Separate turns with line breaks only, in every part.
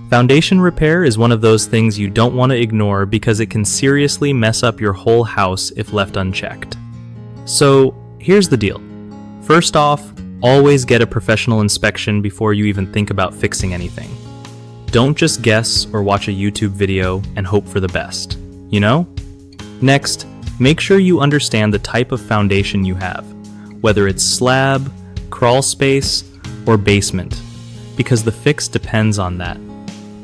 Foundation repair is one of those things you don't want to ignore because it can seriously mess up your whole house if left unchecked. So, here's the deal. First off, always get a professional inspection before you even think about fixing anything. Don't just guess or watch a YouTube video and hope for the best, you know? Next, make sure you understand the type of foundation you have, whether it's slab, crawl space, or basement, because the fix depends on that.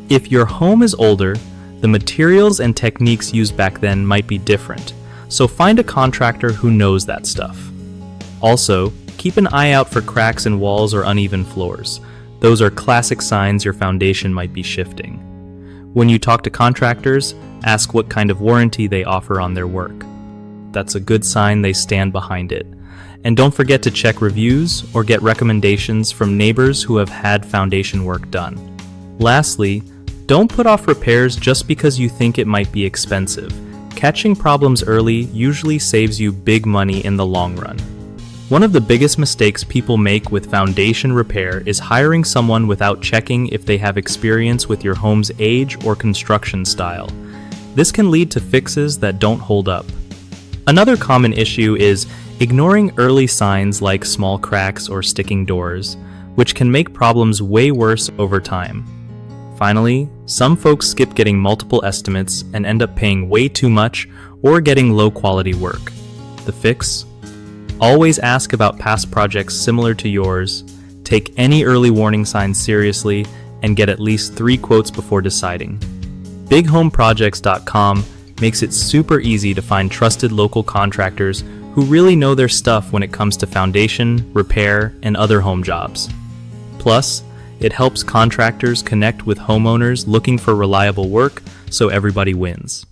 If your home is older, the materials and techniques used back then might be different, so find a contractor who knows that stuff. Also, keep an eye out for cracks in walls or uneven floors. Those are classic signs your foundation might be shifting. When you talk to contractors, ask what kind of warranty they offer on their work. That's a good sign they stand behind it. And don't forget to check reviews or get recommendations from neighbors who have had foundation work done. Lastly, don't put off repairs just because you think it might be expensive. Catching problems early usually saves you big money in the long run. One of the biggest mistakes people make with foundation repair is hiring someone without checking if they have experience with your home's age or construction style. This can lead to fixes that don't hold up. Another common issue is ignoring early signs like small cracks or sticking doors, which can make problems way worse over time. Finally, some folks skip getting multiple estimates and end up paying way too much or getting low-quality work. The fix? Always ask about past projects similar to yours, take any early warning signs seriously, and get at least 3 quotes before deciding. BigHomeProjects.com makes it super easy to find trusted local contractors who really know their stuff when it comes to foundation, repair, and other home jobs. Plus, it helps contractors connect with homeowners looking for reliable work, so everybody wins.